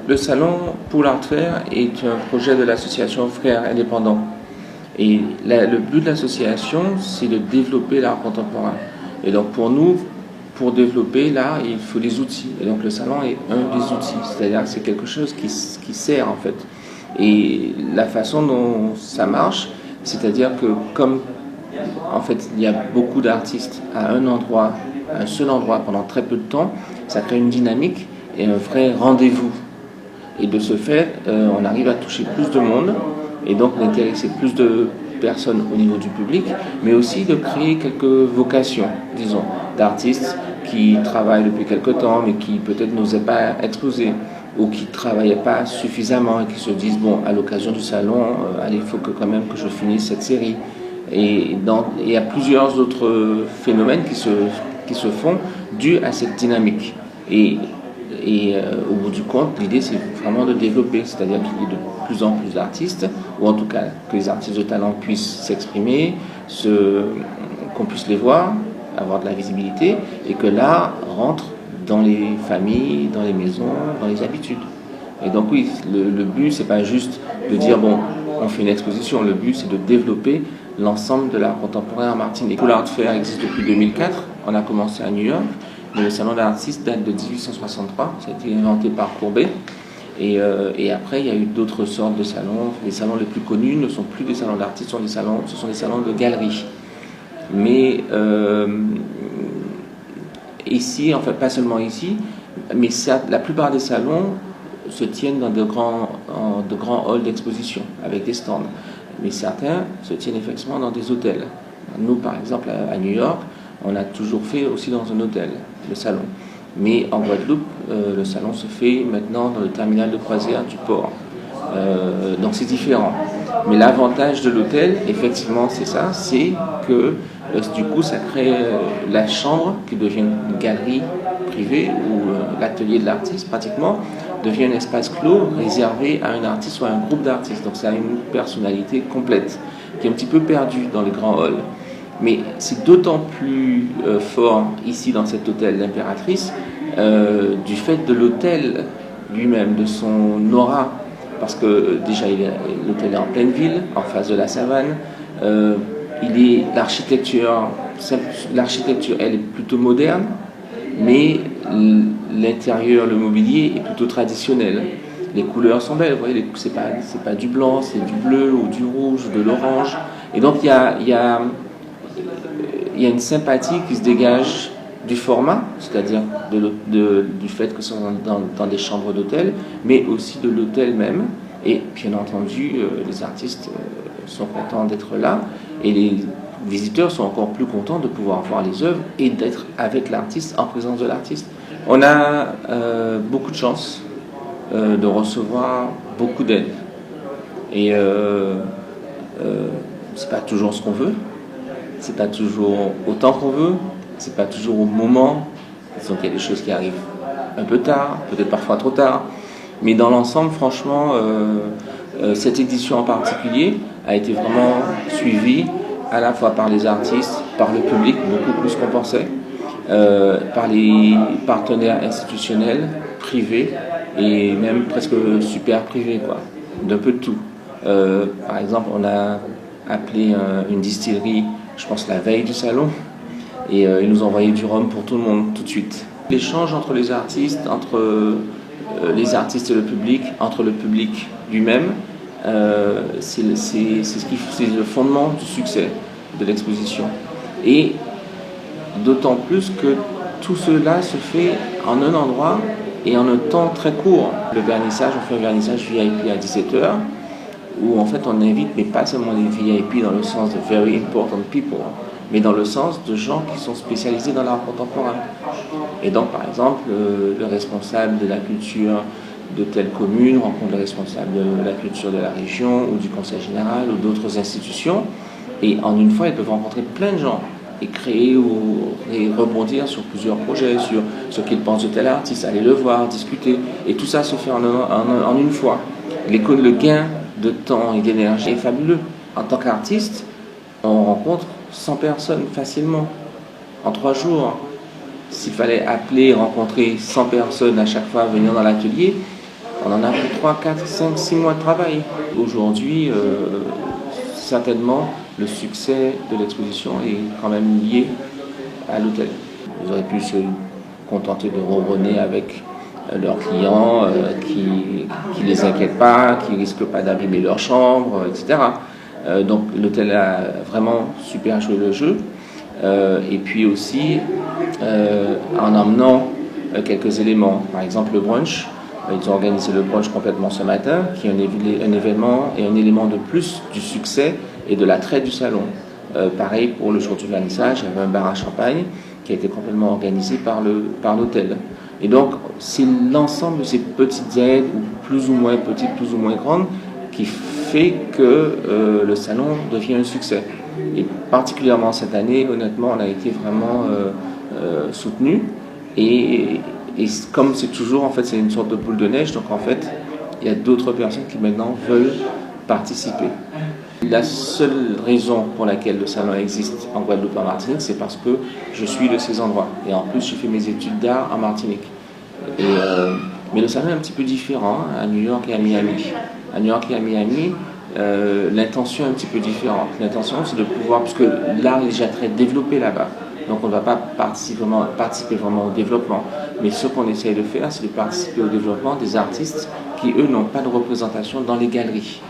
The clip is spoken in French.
Le salon pour l'Art Fair est un projet de l'association Frères Indépendants. Et le but de l'association, c'est de développer l'art contemporain. Et donc pour nous, pour développer l'art, il faut des outils. Et donc le salon est un des outils. C'est-à-dire que c'est quelque chose qui sert en fait. Et la façon dont ça marche, c'est-à-dire que comme en fait il y a beaucoup d'artistes à un endroit, à un seul endroit pendant très peu de temps, ça crée une dynamique et un vrai rendez-vous. Et de ce fait, on arrive à toucher plus de monde et donc d'intéresser plus de personnes au niveau du public, mais aussi de créer quelques vocations, disons, d'artistes qui travaillent depuis quelque temps, mais qui peut-être n'osaient pas exposer ou qui ne travaillaient pas suffisamment et qui se disent, bon, à l'occasion du salon, allez, il faut quand même que je finisse cette série. Et il y a plusieurs autres phénomènes qui se font dus à cette dynamique. Et au bout du compte, l'idée c'est vraiment de développer, c'est-à-dire qu'il y ait de plus en plus d'artistes, ou en tout cas que les artistes de talent puissent s'exprimer, qu'on puisse les voir, avoir de la visibilité, et que l'art rentre dans les familles, dans les maisons, dans les habitudes. Et donc oui, le but c'est pas juste de dire bon, on fait une exposition, le but c'est de développer l'ensemble de l'art contemporain en Martinique. L'Art Fair existe depuis 2004, on a commencé à New York. Le salon d'artistes date de 1863, ça a été inventé par Courbet. Et après, il y a eu d'autres sortes de salons. Les salons les plus connus ne sont plus des salons d'artistes, ce sont des salons de galeries. Mais ici, en fait, pas seulement ici, mais la plupart des salons se tiennent dans de grands halls d'exposition, avec des stands. Mais certains se tiennent effectivement dans des hôtels. Nous, par exemple, à New York, on a toujours fait aussi dans un hôtel, le salon. Mais en Guadeloupe, le salon se fait maintenant dans le terminal de croisière du port. Donc c'est différent. Mais l'avantage de l'hôtel, effectivement, c'est ça, c'est que du coup, ça crée la chambre qui devient une galerie privée ou l'atelier de l'artiste, pratiquement, devient un espace clos réservé à un artiste ou à un groupe d'artistes. Donc ça a une personnalité complète, qui est un petit peu perdue dans les grands halls. Mais c'est d'autant plus fort ici dans cet hôtel d'Impératrice du fait de l'hôtel lui-même, de son aura. Parce que déjà, l'hôtel est en pleine ville, en face de la savane. L'architecture, elle est plutôt moderne, mais l'intérieur, le mobilier est plutôt traditionnel. Les couleurs sont belles, vous voyez, c'est pas du blanc, c'est du bleu ou du rouge ou de l'orange. Et donc il y a une sympathie qui se dégage du format, c'est-à-dire du fait que ce sont dans des chambres d'hôtel, mais aussi de l'hôtel même. Et bien entendu, les artistes sont contents d'être là, et les visiteurs sont encore plus contents de pouvoir voir les œuvres et d'être avec l'artiste, en présence de l'artiste. On a beaucoup de chance de recevoir beaucoup d'aide. Et c'est pas toujours ce qu'on veut. C'est pas toujours autant qu'on veut, c'est pas toujours au moment. Donc il y a des choses qui arrivent un peu tard, peut-être parfois trop tard. Mais dans l'ensemble, franchement, cette édition en particulier a été vraiment suivie à la fois par les artistes, par le public, beaucoup plus qu'on pensait, par les partenaires institutionnels, privés et même presque super privés, quoi, d'un peu de tout. Par exemple, on a appelé une distillerie, je pense la veille du salon, et ils nous ont envoyé du rhum pour tout le monde tout de suite. L'échange entre les artistes, entre les artistes et le public, entre le public lui-même, c'est le fondement du succès de l'exposition. Et d'autant plus que tout cela se fait en un endroit et en un temps très court. Le vernissage, on fait un vernissage VIP à 17h, où en fait on invite, mais pas seulement les VIP dans le sens de very important people, mais dans le sens de gens qui sont spécialisés dans l'art contemporain. Et donc par exemple, le responsable de la culture de telle commune rencontre le responsable de la culture de la région ou du conseil général ou d'autres institutions, et en une fois ils peuvent rencontrer plein de gens et créer et rebondir sur plusieurs projets, sur ce qu'ils pensent de tel artiste, aller le voir, discuter, et tout ça se fait en une fois. Le gain de temps et d'énergie est fabuleux. En tant qu'artiste, on rencontre 100 personnes facilement en 3 jours. S'il fallait appeler, rencontrer 100 personnes à chaque fois, venir dans l'atelier, on en a pour 3, 4, 5, 6 mois de travail. Aujourd'hui, certainement, le succès de l'exposition est quand même lié à l'hôtel. Ils auraient pu se contenter de ronronner avec leurs clients, qui les inquiètent pas, qui risquent pas d'abîmer leur chambre, etc. Donc l'hôtel a vraiment super joué le jeu. Et puis aussi en emmenant quelques éléments, par exemple le brunch. Ils ont organisé le brunch complètement ce matin, qui est un événement et un élément de plus du succès et de l'attrait du salon. Pareil pour le jour du vernissage, il y avait un bar à champagne qui a été complètement organisé par l'hôtel. Et donc, c'est l'ensemble de ces petites aides, ou plus ou moins petites, plus ou moins grandes, qui fait que le salon devient un succès. Et particulièrement cette année, honnêtement, on a été vraiment soutenu. Et comme c'est toujours, en fait, c'est une sorte de boule de neige, donc en fait, il y a d'autres personnes qui maintenant veulent participer. La seule raison pour laquelle le salon existe en Guadeloupe et en Martinique, c'est parce que je suis de ces endroits. Et en plus, j'ai fait mes études d'art en Martinique. Mais le salon est un petit peu différent à New York et à Miami. À New York et à Miami, l'intention est un petit peu différente. L'intention, c'est de pouvoir, puisque l'art est déjà très développé là-bas, donc on ne va pas participer vraiment au développement. Mais ce qu'on essaye de faire, c'est de participer au développement des artistes qui, eux, n'ont pas de représentation dans les galeries.